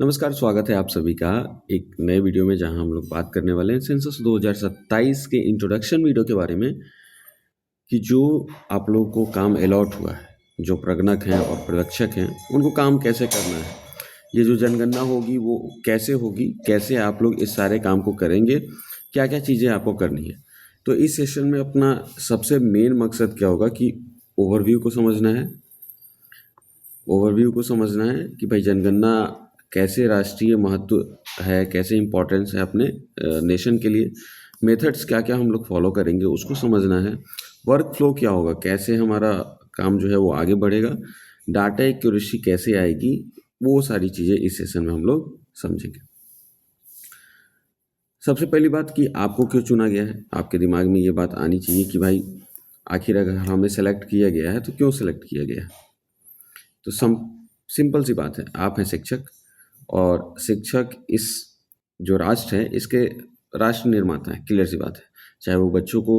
नमस्कार, स्वागत है आप सभी का एक नए वीडियो में जहां हम लोग बात करने वाले हैं सेंसस 2027 के इंट्रोडक्शन वीडियो के बारे में कि जो आप लोगों को काम अलॉट हुआ है, जो प्रगणक हैं और पर्यवेक्षक हैं, उनको काम कैसे करना है, ये जो जनगणना होगी वो कैसे होगी, कैसे आप लोग इस सारे काम को करेंगे, क्या क्या चीज़ें आपको करनी है। तो इस सेशन में अपना सबसे मेन मकसद क्या होगा कि ओवरव्यू को समझना है। ओवरव्यू को समझना है कि भाई जनगणना कैसे राष्ट्रीय महत्व है, कैसे इम्पोर्टेंस है अपने नेशन के लिए, मेथड्स क्या क्या हम लोग फॉलो करेंगे उसको समझना है। वर्क फ्लो क्या होगा, कैसे हमारा काम जो है वो आगे बढ़ेगा, डाटा एक्यूरेसी कैसे आएगी, वो सारी चीज़ें इस सेशन में हम लोग समझेंगे। सबसे पहली बात कि आपको क्यों चुना गया है, आपके दिमाग में ये बात आनी चाहिए कि भाई आखिर अगर हमें सेलेक्ट किया गया है तो क्यों सेलेक्ट किया गया है। तो सिंपल सी बात है, आप हैं शिक्षक और शिक्षक इस जो राष्ट्र है इसके राष्ट्र निर्माता है। क्लियर सी बात है, चाहे वो बच्चों को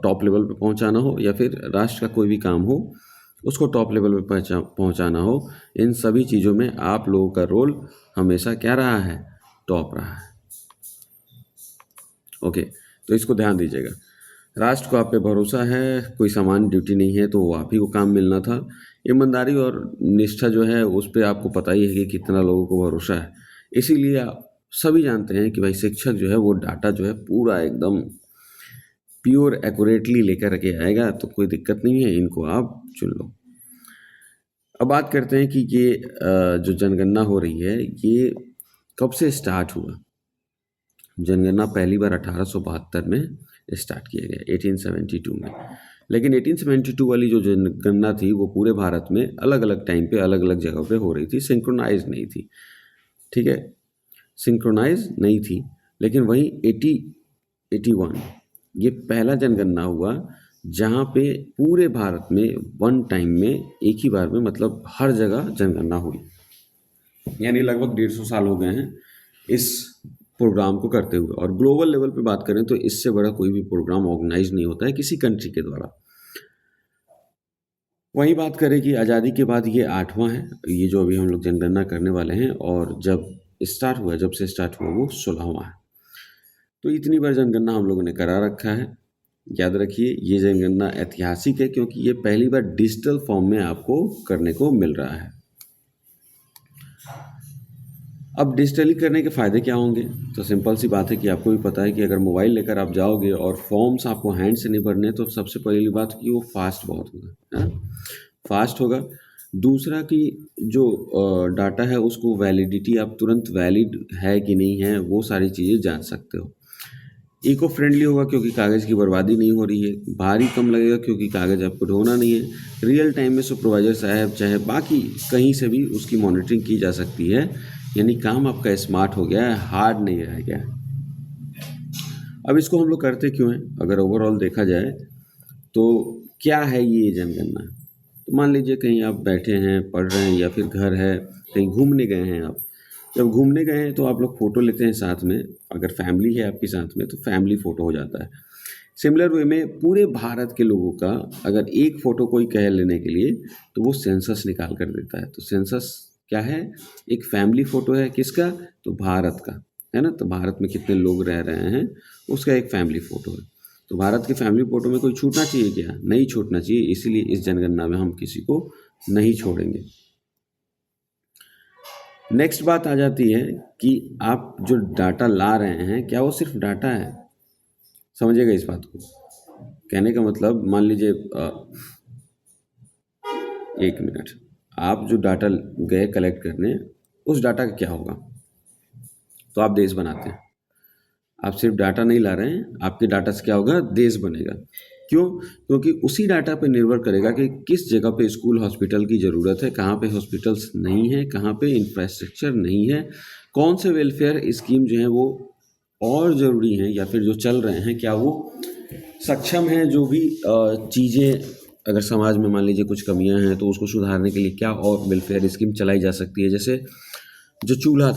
टॉप लेवल पे पहुंचाना हो या फिर राष्ट्र का कोई भी काम हो उसको टॉप लेवल पे पहुंचाना हो, इन सभी चीज़ों में आप लोगों का रोल हमेशा क्या रहा है, टॉप रहा है। ओके, तो इसको ध्यान दीजिएगा। राष्ट्र को आप पे भरोसा है, कोई समान ड्यूटी नहीं है तो वो आप ही को काम मिलना था। ईमानदारी और निष्ठा जो है उस पर आपको पता ही है कि कितना लोगों को भरोसा है। इसीलिए आप सभी जानते हैं कि भाई शिक्षक जो है वो डाटा जो है पूरा एकदम प्योर एक्यूरेटली लेकर के आएगा, तो कोई दिक्कत नहीं है, इनको आप चुन लो। अब बात करते हैं कि ये जो जनगणना हो रही है ये कब से स्टार्ट हुआ। जनगणना पहली बार 1872 में स्टार्ट किया गया, 1872 में। लेकिन 1872 वाली जो जनगणना थी वो पूरे भारत में अलग अलग टाइम पे अलग अलग जगह पे हो रही थी, सिंक्रोनाइज नहीं थी। ठीक है, सिंक्रोनाइज नहीं थी। लेकिन वहीं 81 ये पहला जनगणना हुआ जहाँ पे पूरे भारत में वन टाइम में एक ही बार में, मतलब हर जगह जनगणना हुई। यानी लगभग 150 साल हो गए हैं इस प्रोग्राम को करते हुए। और ग्लोबल लेवल पे बात करें तो इससे बड़ा कोई भी प्रोग्राम ऑर्गेनाइज नहीं होता है किसी कंट्री के द्वारा। वही बात करें कि आज़ादी के बाद ये 8वां है, ये जो अभी हम लोग जनगणना करने वाले हैं, और जब स्टार्ट हुआ, जब से स्टार्ट हुआ वो 16वां है। तो इतनी बार जनगणना हम लोगों ने करा रखा है। याद रखिए ये जनगणना ऐतिहासिक है क्योंकि ये पहली बार डिजिटल फॉर्म में आपको करने को मिल रहा है। अब डिजिटली करने के फ़ायदे क्या होंगे, तो सिंपल सी बात है कि आपको भी पता है कि अगर मोबाइल लेकर आप जाओगे और फॉर्म्स आपको हैंड से नहीं भरने, तो सबसे पहली बात कि वो फास्ट बहुत होगा, है ना, फास्ट होगा। दूसरा कि जो डाटा है उसको वैलिडिटी, आप तुरंत वैलिड है कि नहीं है वो सारी चीज़ें जान सकते हो। इको फ्रेंडली होगा क्योंकि कागज़ की बर्बादी नहीं हो रही है। भारी कम लगेगा क्योंकि कागज़ आपको ढोना नहीं है। रियल टाइम में सुपरवाइजर साहब चाहे बाकी कहीं से भी उसकी मॉनिटरिंग की जा सकती है। यानी काम आपका स्मार्ट हो गया है, हार्ड नहीं रह गया है। अब इसको हम लोग करते क्यों हैं, अगर ओवरऑल देखा जाए तो क्या है ये जनगणना। तो मान लीजिए कहीं आप बैठे हैं, पढ़ रहे हैं, या फिर घर है, कहीं घूमने गए हैं आप। जब घूमने गए हैं तो आप लोग फ़ोटो लेते हैं साथ में, अगर फैमिली है आपके साथ में तो फैमिली फ़ोटो हो जाता है। सिमिलर वे में पूरे भारत के लोगों का अगर एक फ़ोटो कोई कहे लेने के लिए तो वो सेंसस निकाल कर देता है। तो सेंसस क्या है, एक फैमिली फ़ोटो है, किसका, तो भारत का, है ना। तो भारत में कितने लोग रह रहे हैं उसका एक फैमिली फ़ोटो है। तो भारत के फैमिली फ़ोटो में कोई छूटना चाहिए क्या, नहीं छूटना चाहिए, इसीलिए इस जनगणना में हम किसी को नहीं छोड़ेंगे। नेक्स्ट बात आ जाती है कि आप जो डाटा ला रहे हैं क्या वो सिर्फ डाटा है, समझिएगा इस बात को। कहने का मतलब, मान लीजिए एक मिनट, आप जो डाटा गए कलेक्ट करने, उस डाटा का क्या होगा। तो आप देश बनाते हैं, आप सिर्फ डाटा नहीं ला रहे हैं, आपके डाटा से क्या होगा, देश बनेगा। क्यों, क्योंकि उसी डाटा पे निर्भर करेगा कि किस जगह पे स्कूल हॉस्पिटल की ज़रूरत है, कहाँ पे हॉस्पिटल्स नहीं है, कहाँ पे इंफ्रास्ट्रक्चर नहीं है, कौन से वेलफेयर स्कीम जो हैं वो और ज़रूरी हैं या फिर जो चल रहे हैं क्या वो सक्षम हैं, जो भी चीज़ें अगर समाज में मान लीजिए कुछ कमियां हैं तो उसको सुधारने के लिए क्या और वेलफेयर स्कीम चलाई जा सकती है। जैसे जो चूल्हा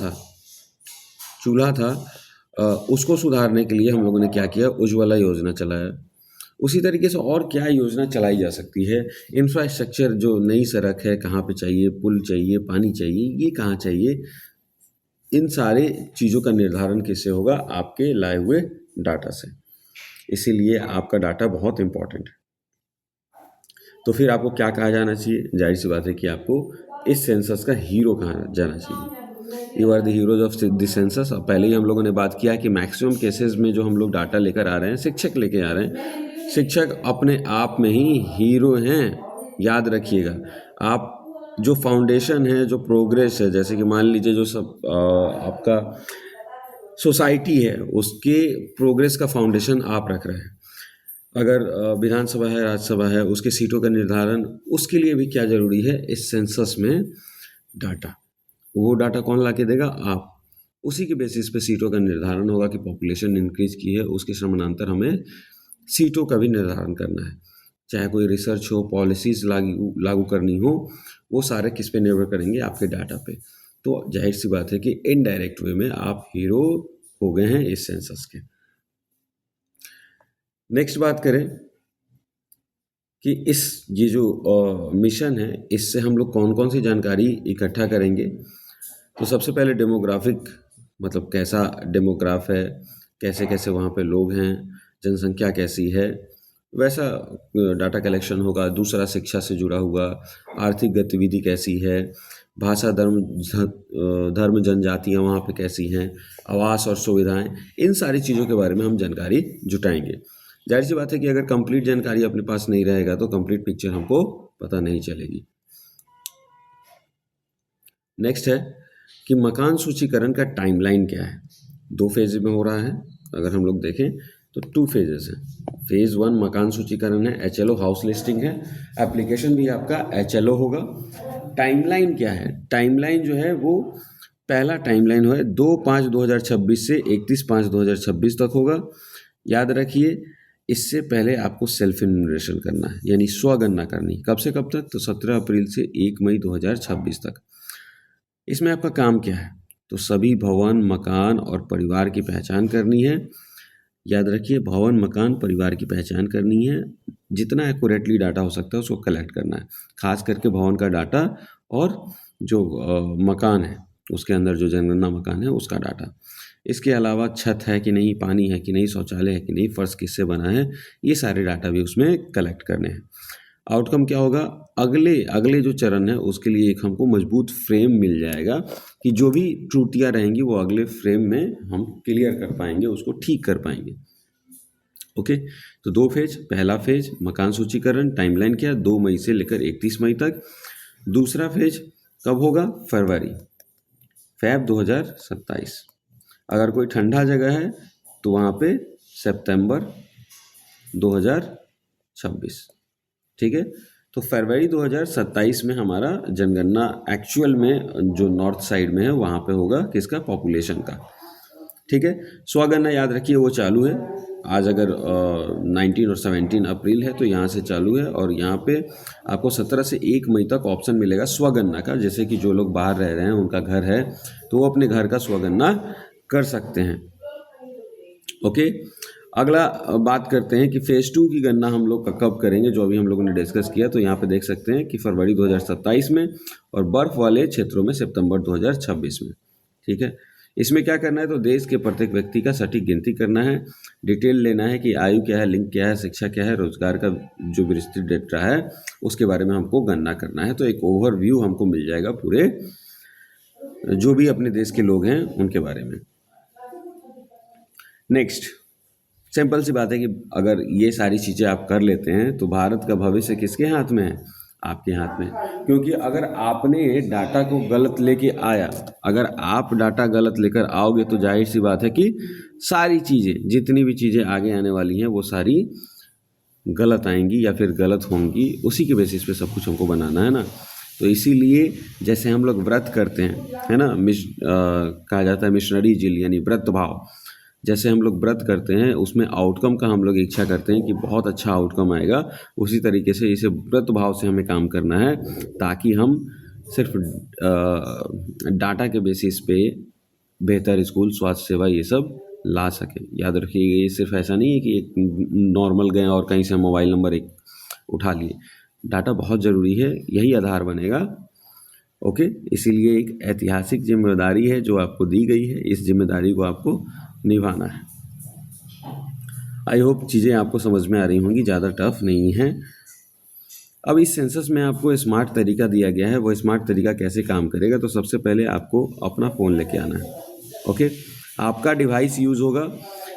था उसको सुधारने के लिए हम लोगों ने क्या किया, उज्ज्वला योजना चलाया। उसी तरीके से और क्या योजना चलाई जा सकती है, इंफ्रास्ट्रक्चर जो नई सड़क है कहाँ पे चाहिए, पुल चाहिए, पानी चाहिए, ये कहाँ चाहिए, इन सारे चीज़ों का निर्धारण किससे होगा, आपके लाए हुए डाटा से। इसीलिए आपका डाटा बहुत इम्पोर्टेंट है। तो फिर आपको क्या कहा जाना चाहिए, जाहिर सी बात है कि आपको इस सेंसस का हीरो कहा जाना चाहिए। You are the heroes of this census. पहले ही हम लोगों ने बात किया कि मैक्सिमम केसेस में जो हम लोग डाटा लेकर आ रहे हैं, शिक्षक लेके आ रहे हैं। शिक्षक अपने आप में ही हीरो हैं, याद रखिएगा। आप जो फाउंडेशन है, जो प्रोग्रेस है, जैसे कि मान लीजिए जो सब आपका सोसाइटी है, उसके प्रोग्रेस का फाउंडेशन आप रख रहे हैं। अगर विधानसभा है, राज्यसभा है, उसके सीटों का निर्धारण, उसके लिए भी क्या ज़रूरी है, इस सेंसस में डाटा। वो डाटा कौन ला के देगा, आप। उसी के बेसिस पे सीटों का निर्धारण होगा कि पॉपुलेशन इंक्रीज की है, उसके समानांतर हमें सीटों का भी निर्धारण करना है। चाहे कोई रिसर्च हो, पॉलिसीज़ लागू करनी हो, वो सारे किस पे निर्भर करेंगे, आपके डाटा पे। तो जाहिर सी बात है कि इनडायरेक्ट वे में आप हीरो हो गए हैं इस सेंसस के। नेक्स्ट बात करें कि ये जो मिशन है, इससे हम लोग कौन कौन सी जानकारी इकट्ठा करेंगे। तो सबसे पहले डेमोग्राफिक, मतलब कैसा डेमोग्राफ है, कैसे कैसे वहाँ पे लोग हैं, जनसंख्या कैसी है, वैसा डाटा कलेक्शन होगा। दूसरा शिक्षा से जुड़ा हुआ, आर्थिक गतिविधि कैसी है, भाषा, धर्म जनजातियाँ वहाँ पे कैसी हैं, आवास और सुविधाएं, इन सारी चीज़ों के बारे में हम जानकारी जुटाएंगे। जाहिर सी बात है कि अगर कंप्लीट जानकारी अपने पास नहीं रहेगा तो कंप्लीट पिक्चर हमको पता नहीं चलेगी। नेक्स्ट है कि मकान सूचीकरण का टाइमलाइन क्या है। 2 फेज में हो रहा है। अगर हम लोग देखें तो 2 फेजेस हैं। फेज़ 1 मकान सूचीकरण है, HLO हाउस लिस्टिंग है, एप्लीकेशन भी आपका HLO होगा। टाइमलाइन क्या है, टाइमलाइन जो है वो पहला टाइमलाइन है 2/5/2026 से 31/5/2026 तक होगा। याद रखिए, इससे पहले आपको सेल्फ इन्यूमरेशन करना है, यानी स्वगणना करनी। कब से कब तक, तो 17 अप्रैल से 1 मई 2026 तक। इसमें आपका काम क्या है, तो सभी भवन, मकान और परिवार की पहचान करनी है। याद रखिए, भवन, मकान, परिवार की पहचान करनी है। जितना एक्यूरेटली डाटा हो सकता है उसको कलेक्ट करना है, खास करके भवन का डाटा और जो मकान है उसके अंदर जो जनगणना मकान है उसका डाटा। इसके अलावा छत है कि नहीं, पानी है कि नहीं, शौचालय है कि नहीं, फर्श किससे बना है, ये सारे डाटा भी उसमें कलेक्ट करने हैं। आउटकम क्या होगा, अगले जो चरण है उसके लिए एक हमको मजबूत फ्रेम मिल जाएगा कि जो भी त्रुटियां रहेंगी वो अगले फ्रेम में हम क्लियर कर पाएंगे, उसको ठीक कर पाएंगे। ओके, तो 2 फेज। पहला फेज मकान सूचीकरण, टाइमलाइन क्या, 2 मई से लेकर 31 मई तक। दूसरा फेज कब होगा, Feb 2027। अगर कोई ठंडा जगह है तो वहाँ पे सितंबर 2026। ठीक है, तो फरवरी 2027 में हमारा जनगणना एक्चुअल में जो नॉर्थ साइड में है वहाँ पे होगा, किसका, पॉपुलेशन का। ठीक है, स्वगणना याद रखिए वो चालू है। आज अगर 19 और 17 अप्रैल है तो यहाँ से चालू है, और यहाँ पे आपको 17 से 1 मई तक ऑप्शन मिलेगा स्वगणना का। जैसे कि जो लोग बाहर रह रहे हैं, उनका घर है, तो वो अपने घर का स्वगणना कर सकते हैं। ओके, अगला बात करते हैं कि फेज़ 2 की गणना हम लोग कब करेंगे, जो अभी हम लोगों ने डिस्कस किया। तो यहाँ पे देख सकते हैं कि फरवरी 2027 में, और बर्फ़ वाले क्षेत्रों में सितंबर 2026 में। ठीक है, इसमें क्या करना है, तो देश के प्रत्येक व्यक्ति का सटीक गिनती करना है, डिटेल लेना है कि आयु क्या है, लिंग क्या है, शिक्षा क्या है, रोजगार का जो विस्तृत डेटा है उसके बारे में हमको गणना करना है। तो एक ओवरव्यू हमको मिल जाएगा पूरे जो भी अपने देश के लोग हैं उनके बारे में। नेक्स्ट, सिंपल सी बात है कि अगर ये सारी चीज़ें आप कर लेते हैं तो भारत का भविष्य किसके हाथ में है, आपके हाथ में। क्योंकि अगर आपने डाटा को गलत लेके आया, अगर आप डाटा गलत लेकर आओगे तो जाहिर सी बात है कि सारी चीज़ें, जितनी भी चीज़ें आगे आने वाली हैं वो सारी गलत आएंगी या फिर गलत होंगी। उसी के बेसिस पे सब कुछ हमको बनाना है ना। तो इसीलिए जैसे हम लोग व्रत करते हैं, है ना, कहा जाता है मिशनरी जिल, यानी व्रत भाव। जैसे हम लोग व्रत करते हैं उसमें आउटकम का हम लोग इच्छा करते हैं कि बहुत अच्छा आउटकम आएगा, उसी तरीके से इसे व्रत भाव से हमें काम करना है, ताकि हम सिर्फ डाटा के बेसिस पे बेहतर स्कूल, स्वास्थ्य सेवा, ये सब ला सकें। याद रखिएगा, ये सिर्फ ऐसा नहीं है कि एक नॉर्मल गए और कहीं से मोबाइल नंबर एक उठा लिए। डाटा बहुत ज़रूरी है, यही आधार बनेगा। ओके, इसीलिए एक ऐतिहासिक जिम्मेदारी है जो आपको दी गई है, इस जिम्मेदारी को आपको निभाना है। आई होप चीज़ें आपको समझ में आ रही होंगी, ज़्यादा टफ नहीं है। अब इस सेंसस में आपको स्मार्ट तरीका दिया गया है, वो स्मार्ट तरीका कैसे काम करेगा। तो सबसे पहले आपको अपना फ़ोन लेके आना है। ओके, आपका डिवाइस यूज़ होगा,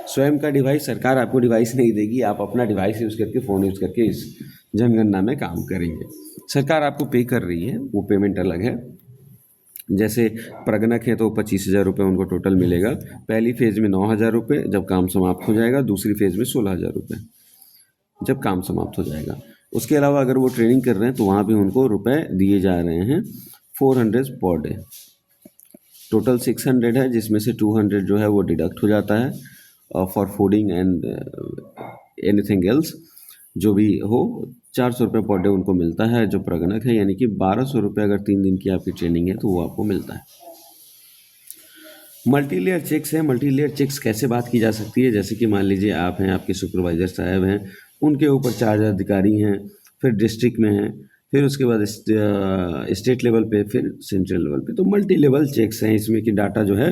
स्वयं का डिवाइस, सरकार आपको डिवाइस नहीं देगी, आप अपना डिवाइस यूज़ करके, फ़ोन यूज़ करके इस जनगणना में काम करेंगे। सरकार आपको पे कर रही है, वो पेमेंट अलग है। जैसे प्रगणक है तो 25,000 रुपये उनको टोटल मिलेगा। पहली फेज़ में 9,000 रुपये जब काम समाप्त हो जाएगा, दूसरी फेज़ में 16,000 रुपये जब काम समाप्त हो जाएगा। उसके अलावा अगर वो ट्रेनिंग कर रहे हैं तो वहाँ भी उनको रुपए दिए जा रहे हैं 400 पर डे। टोटल 600 है, जिसमें से 200 जो है वो डिडक्ट हो जाता है for fooding and anything else. जो भी हो, 400 रुपये पर डे उनको मिलता है जो प्रगणक है, यानी कि 1200 रुपये अगर 3 दिन की आपकी ट्रेनिंग है तो वो आपको मिलता है। मल्टी लेयर चेक्स है। मल्टी लेयर चेक्स कैसे बात की जा सकती है, जैसे कि मान लीजिए आप हैं, आपके सुपरवाइजर साहब हैं, उनके ऊपर 4 अधिकारी हैं, फिर डिस्ट्रिक्ट में हैं, फिर उसके बाद स्टेट लेवल पे, फिर सेंट्रल लेवल पे। तो मल्टी लेवल चेक्स हैं इसमें कि डाटा जो है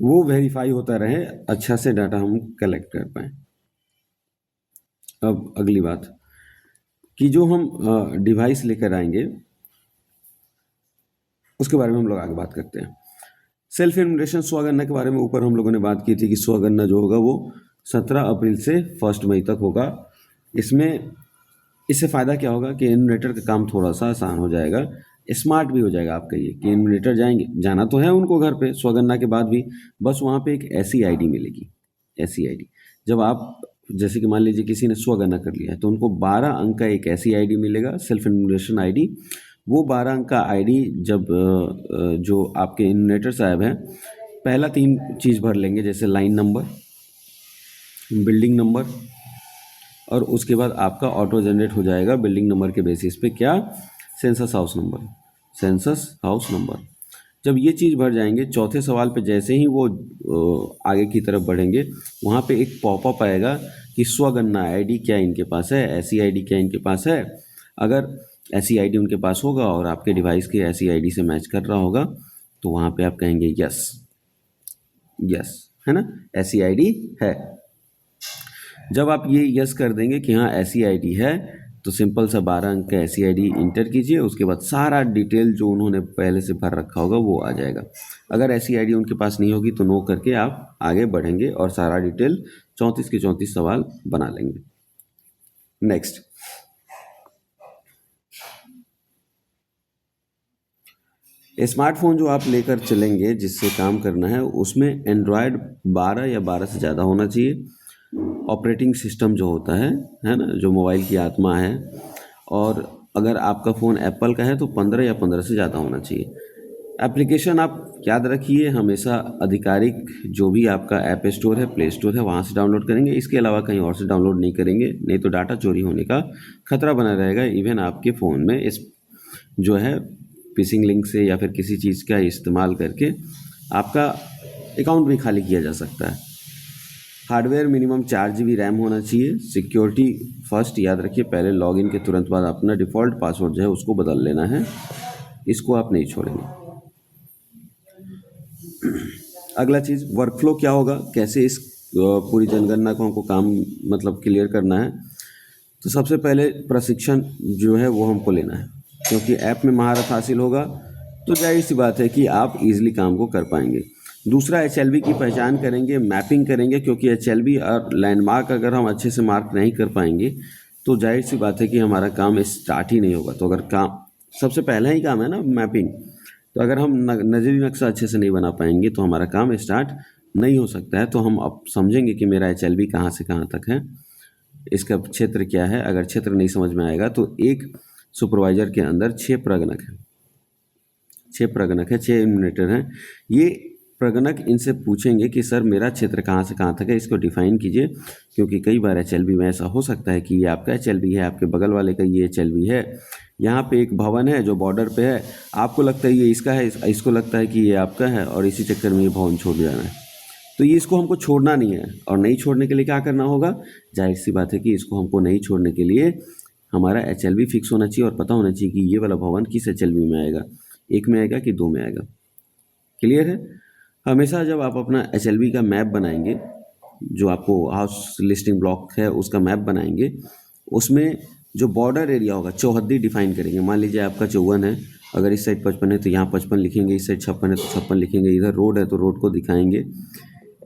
वो वेरीफाई होता रहे, अच्छा से डाटा हम कलेक्ट कर पाएँ। अब अगली बात कि जो हम डिवाइस लेकर आएंगे उसके बारे में हम लोग आगे बात करते हैं। सेल्फ इन्यूमरेशन स्वगणना के बारे में ऊपर हम लोगों ने बात की थी कि स्वगणना जो होगा वो 17 अप्रैल से 1 मई तक होगा। इससे फ़ायदा क्या होगा कि इन्यूमरेटर का काम थोड़ा सा आसान हो जाएगा, स्मार्ट भी हो जाएगा आपका। ये कि इन्यूमरेटर जाना तो है उनको घर पे स्वगणना के बाद भी, बस वहाँ पे एक ऐसी आईडी मिलेगी। ऐसी आईडी जब आप, जैसे कि मान लीजिए किसी ने स्वगणना कर लिया है तो उनको 12 अंक का एक ऐसी आईडी मिलेगा, सेल्फ इन्यूमरेशन आईडी। वो 12 अंक का आईडी जब जो आपके इन्यूमरेटर साहब हैं, पहला 3 चीज़ भर लेंगे, जैसे लाइन नंबर, बिल्डिंग नंबर, और उसके बाद आपका ऑटो जनरेट हो जाएगा बिल्डिंग नंबर के बेसिस पे क्या, census house number. Census house number जब ये चीज़ भर जाएंगे, चौथे सवाल पे जैसे ही वो आगे की तरफ बढ़ेंगे, वहाँ पे एक पॉपअप आएगा कि स्वगणना आईडी क्या इनके पास है, ऐसी आईडी क्या इनके पास है। अगर ऐसी आईडी उनके पास होगा और आपके डिवाइस की ऐसी आईडी से मैच कर रहा होगा तो वहाँ पे आप कहेंगे यस, यस है ना, ऐसी आईडी है। जब आप ये यस कर देंगे कि हाँ ऐसी आईडी है, तो सिंपल सा 12 अंक का ऐसी आईडी इंटर कीजिए। उसके बाद सारा डिटेल जो उन्होंने पहले से भर रखा होगा वो आ जाएगा। अगर ऐसी आईडी उनके पास नहीं होगी तो नो करके आप आगे बढ़ेंगे और सारा डिटेल 34 के 34 सवाल बना लेंगे। नेक्स्ट, स्मार्टफोन जो आप लेकर चलेंगे जिससे काम करना है, उसमें एंड्रॉयड 12 या 12 से ज़्यादा होना चाहिए। ऑपरेटिंग सिस्टम जो होता है ना, जो मोबाइल की आत्मा है। और अगर आपका फ़ोन एप्पल का है तो 15 या 15 से ज़्यादा होना चाहिए। एप्लीकेशन आप याद रखिए, हमेशा आधिकारिक जो भी आपका ऐप स्टोर है, प्ले स्टोर है, वहाँ से डाउनलोड करेंगे। इसके अलावा कहीं और से डाउनलोड नहीं करेंगे, नहीं तो डाटा चोरी होने का खतरा बना रहेगा। इवन आपके फ़ोन में इस जो है फिशिंग लिंक से या फिर किसी चीज़ का इस्तेमाल करके आपका अकाउंट भी खाली किया जा सकता है। हार्डवेयर मिनिमम 4 GB रैम होना चाहिए। सिक्योरिटी फर्स्ट, याद रखिए, पहले लॉगिन के तुरंत बाद अपना डिफ़ॉल्ट पासवर्ड जो है उसको बदल लेना है, इसको आप नहीं छोड़ेंगे। अगला चीज़, वर्कफ्लो क्या होगा, कैसे इस पूरी जनगणना को हमको काम मतलब क्लियर करना है। तो सबसे पहले प्रशिक्षण जो है वो हमको लेना है, क्योंकि ऐप में महारत हासिल होगा तो जाहिर सी बात है कि आप इजीली काम को कर पाएंगे। दूसरा, HLB की पहचान करेंगे, मैपिंग करेंगे, क्योंकि HLB और लैंडमार्क अगर हम अच्छे से मार्क नहीं कर पाएंगे तो जाहिर सी बात है कि हमारा काम स्टार्ट ही नहीं होगा। तो अगर काम सबसे पहला ही काम है ना मैपिंग, तो अगर हम नज़री नक्शा अच्छे से नहीं बना पाएंगे तो हमारा काम स्टार्ट नहीं हो सकता है। तो हम अब समझेंगे कि मेरा HLB कहाँ से कहाँ तक है, इसका क्षेत्र क्या है। अगर क्षेत्र नहीं समझ में आएगा तो एक सुपरवाइजर के अंदर 6 प्रगणक है, 6 प्रगणक है, 6 इन्यूमरेटर हैं। ये प्रगणक इनसे पूछेंगे कि सर मेरा क्षेत्र कहाँ से कहाँ तक है, इसको डिफाइन कीजिए। क्योंकि कई बार HLB में ऐसा हो सकता है कि ये आपका HLB है, आपके बगल वाले का ये HLB है। यहाँ पे एक भवन है जो बॉर्डर पे है, आपको लगता है ये इसका है, इसको लगता है कि ये आपका है, और इसी चक्कर में ये भवन छोड़ जाना है। तो ये इसको हमको छोड़ना नहीं है, और नहीं छोड़ने के लिए क्या करना होगा, जाहिर सी बात है कि इसको हमको नहीं छोड़ने के लिए हमारा HLB फिक्स होना चाहिए और पता होना चाहिए कि ये वाला भवन किस HLB में आएगा, 1 में आएगा कि 2 में आएगा। क्लियर है? हमेशा जब आप अपना HLB का मैप बनाएंगे, जो आपको हाउस लिस्टिंग ब्लॉक है उसका मैप बनाएंगे, उसमें जो बॉर्डर एरिया होगा, चौहद्दी डिफाइन करेंगे। मान लीजिए आपका 54 है, अगर इस साइड 55 है तो यहाँ 55 लिखेंगे, इस साइड 56 है तो 56 लिखेंगे, इधर रोड है तो रोड को दिखाएंगे।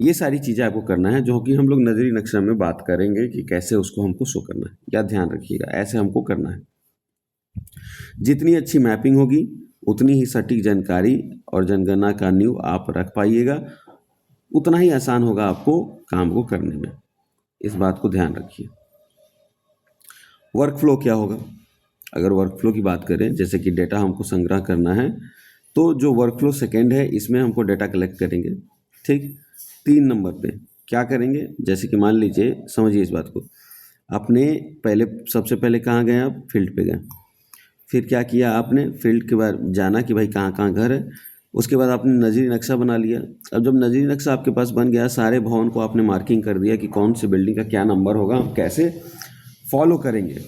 ये सारी चीज़ें आपको करना है, जो कि हम लोग नजरी नक्शा में बात करेंगे कि कैसे उसको हमको शो करना है। या ध्यान रखिएगा, ऐसे हमको करना है। जितनी अच्छी मैपिंग होगी उतनी ही सटीक जानकारी और जनगणना का नींव आप रख पाइएगा, उतना ही आसान होगा आपको काम को करने में। इस बात को ध्यान रखिए। वर्क फ्लो क्या होगा? अगर वर्क फ्लो की बात करें, जैसे कि डेटा हमको संग्रह करना है, तो जो वर्क फ्लो सेकेंड है इसमें हमको डेटा कलेक्ट करेंगे। ठीक, 3 नंबर पे क्या करेंगे, जैसे कि मान लीजिए, समझिए इस बात को, आपने सबसे पहले कहाँ गए, आप फील्ड पे गए, फिर क्या किया आपने, फील्ड के बाद जाना कि भाई कहाँ कहाँ घर है, उसके बाद आपने नजरी नक्शा बना लिया। अब जब नजरी नक्शा आपके पास बन गया, सारे भवन को आपने मार्किंग कर दिया कि कौन सी बिल्डिंग का क्या नंबर होगा, आप कैसे फॉलो करेंगे।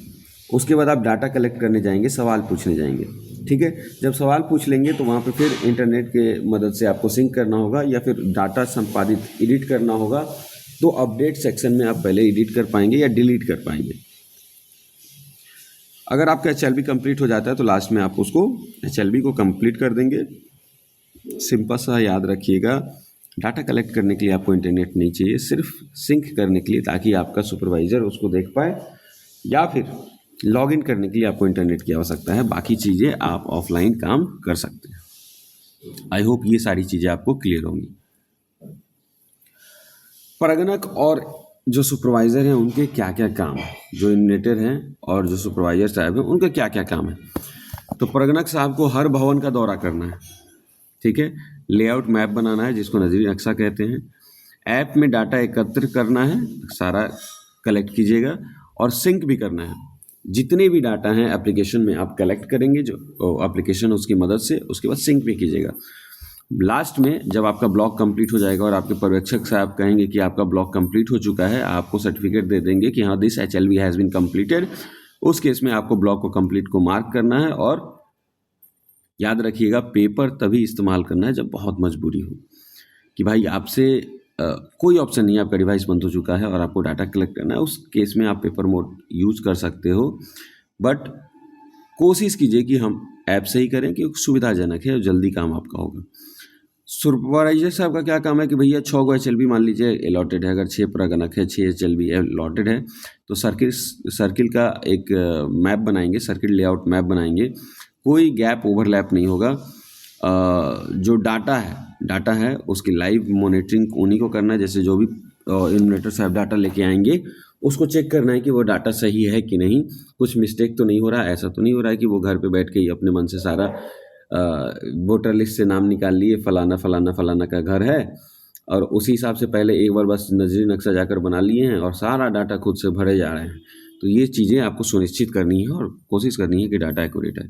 उसके बाद आप डाटा कलेक्ट करने जाएंगे, सवाल पूछने जाएंगे। ठीक है, जब सवाल पूछ लेंगे तो वहाँ पे फिर इंटरनेट के मदद से आपको सिंक करना होगा या फिर डाटा संपादित एडिट करना होगा। तो अपडेट सेक्शन में आप पहले एडिट कर पाएंगे या डिलीट कर पाएंगे। अगर आपका HLB कंप्लीट हो जाता है तो लास्ट में आप उसको HLB को कंप्लीट कर देंगे। सिंपल सा याद रखिएगा, डाटा कलेक्ट करने के लिए आपको इंटरनेट नहीं चाहिए, सिर्फ सिंक करने के लिए, ताकि आपका सुपरवाइज़र उसको देख पाए, या फिर लॉगिन करने के लिए आपको इंटरनेट की आवश्यकता है। बाकी चीज़ें आप ऑफलाइन काम कर सकते हैं। आई होप ये सारी चीज़ें आपको क्लियर होंगी। परगणक और जो सुपरवाइज़र हैं उनके क्या क्या काम है, जो इन्यूमरेटर हैं और जो सुपरवाइज़र साहब हैं उनका क्या क्या काम है। तो परगणक साहब को हर भवन का दौरा करना है। ठीक है, लेआउट मैप बनाना है जिसको नजरी नक्शा कहते हैं। ऐप में डाटा एकत्र करना है, सारा कलेक्ट कीजिएगा, और सिंक भी करना है। जितने भी डाटा हैं एप्लीकेशन में आप कलेक्ट करेंगे, जो एप्लीकेशन उसकी मदद से, उसके बाद सिंक भी कीजिएगा। लास्ट में जब आपका ब्लॉक कंप्लीट हो जाएगा और आपके पर्यवेक्षक साहब कहेंगे कि आपका ब्लॉक कंप्लीट हो चुका है, आपको सर्टिफिकेट दे देंगे कि हाँ this HLB has been completed. उस केस में आपको ब्लॉक को कंप्लीट को मार्क करना है, और याद रखिएगा पेपर तभी इस्तेमाल करना है जब बहुत मजबूरी हो, कि भाई आपसे कोई ऑप्शन नहीं है, आपका डिवाइस बंद हो चुका है और आपको डाटा कलेक्ट करना है। उस केस में आप पेपर मोड यूज कर सकते हो, बट कोशिश कीजिए कि हम ऐप से ही करें, क्योंकि सुविधाजनक है और जल्दी काम आपका होगा। सुपरवाइजर साहब का क्या काम है कि भैया 6 गो HLB मान लीजिए अलॉटेड है, अगर 6 परगणक है, 6 HLB अलॉटेड है, तो सर्किल का एक मैप बनाएंगे, सर्किल लेआउट मैप बनाएंगे। कोई गैप ओवरलैप नहीं होगा। जो डाटा है उसकी लाइव मॉनिटरिंग उन्हीं को करना है। जैसे जो भी इन्यूमरेटर साहब डाटा लेके आएंगे उसको चेक करना है कि वो डाटा सही है कि नहीं, कुछ मिस्टेक तो नहीं हो रहा है। ऐसा तो नहीं हो रहा है कि वो घर पे बैठ के ही अपने मन से सारा वोटर लिस्ट से नाम निकाल लिए, फलाना फलाना फलाना का घर है, और उसी हिसाब से पहले एक बार बस नजरी नक्शा जाकर बना लिए हैं और सारा डाटा खुद से भरे जा रहे हैं। तो ये चीज़ें आपको सुनिश्चित करनी है और कोशिश करनी है कि डाटा एक्यूरेट है।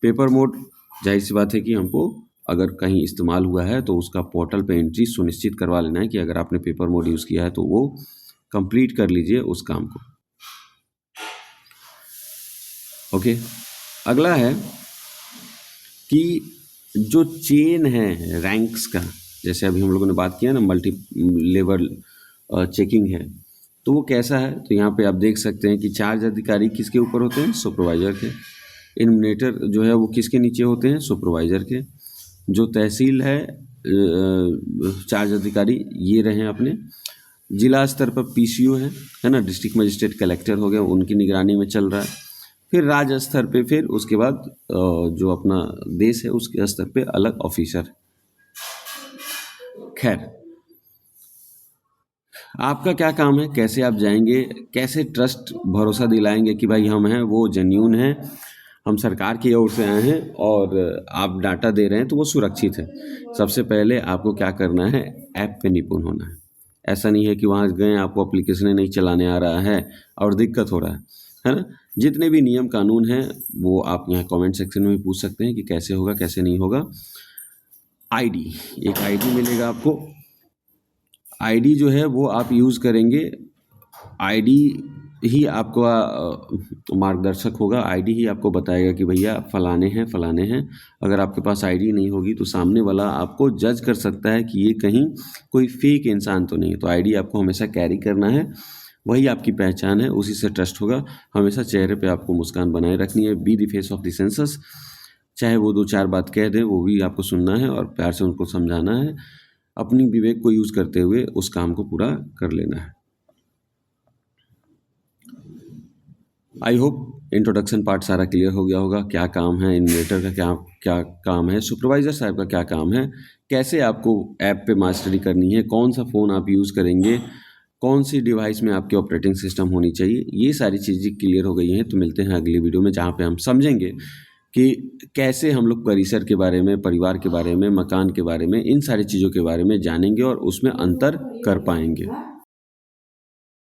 पेपर मोड, जाहिर सी बात है कि हमको अगर कहीं इस्तेमाल हुआ है तो उसका पोर्टल पे एंट्री सुनिश्चित करवा लेना है कि अगर आपने पेपर मोड यूज़ किया है तो वो कंप्लीट कर लीजिए उस काम को। ओके, अगला है कि जो चेन है रैंक्स का, जैसे अभी हम लोगों ने बात किया ना, मल्टी लेवल चेकिंग है, तो वो कैसा है। तो यहाँ पे आप देख सकते हैं कि चार्ज अधिकारी किसके ऊपर होते हैं, सुपरवाइजर के। इन्यूमरेटर जो है वो किसके नीचे होते हैं, सुपरवाइजर के। जो तहसील है चार्ज अधिकारी ये रहे अपने। जिला स्तर पर PCO है ना, डिस्ट्रिक्ट मजिस्ट्रेट कलेक्टर हो गया, उनकी निगरानी में चल रहा है। फिर राज्य स्तर पे, फिर उसके बाद जो अपना देश है उसके स्तर पे अलग ऑफिसर। खैर, आपका क्या काम है, कैसे आप जाएंगे, कैसे ट्रस्ट भरोसा दिलाएंगे कि भाई हम हैं वो जेन्यून हैं, हम सरकार की ओर से आए हैं और आप डाटा दे रहे हैं तो वो सुरक्षित है। सबसे पहले आपको क्या करना है, ऐप पे निपुण होना है। ऐसा नहीं है कि वहाँ गए आपको एप्लीकेशन नहीं चलाने आ रहा है और दिक्कत हो रहा है ना। जितने भी नियम कानून हैं वो आप यहाँ कमेंट सेक्शन में पूछ सकते हैं कि कैसे होगा कैसे नहीं होगा। एक आईडी मिलेगा आपको, आईडी जो है वो आप यूज़ करेंगे, आईडी ही आपका मार्गदर्शक होगा, आईडी ही आपको बताएगा कि भैया फलाने हैं फलाने हैं। अगर आपके पास आईडी नहीं होगी तो सामने वाला आपको जज कर सकता है कि ये कहीं कोई फेक इंसान तो नहीं है। तो आईडी आपको हमेशा कैरी करना है, वही आपकी पहचान है, उसी से ट्रस्ट होगा। हमेशा चेहरे पे आपको मुस्कान बनाए रखनी है, be the face of the census. चाहे वो दो चार बात कह दें वो भी आपको सुनना है और प्यार से उनको समझाना है। अपनी विवेक को यूज़ करते हुए उस काम को पूरा कर लेना है। आई होप इंट्रोडक्शन पार्ट सारा क्लियर हो गया होगा। क्या काम है इन्वेटर का, क्या क्या काम है, सुपरवाइज़र साहब का क्या काम है, कैसे आपको ऐप पे मास्टरी करनी है, कौन सा फ़ोन आप यूज़ करेंगे, कौन सी डिवाइस में आपकी ऑपरेटिंग सिस्टम होनी चाहिए, ये सारी चीज़ें क्लियर हो गई हैं। तो मिलते हैं अगली वीडियो में जहाँ पे हम समझेंगे कि कैसे हम लोग परिसर के बारे में, परिवार के बारे में, मकान के बारे में, इन सारी चीज़ों के बारे में जानेंगे और उसमें अंतर कर पाएंगे।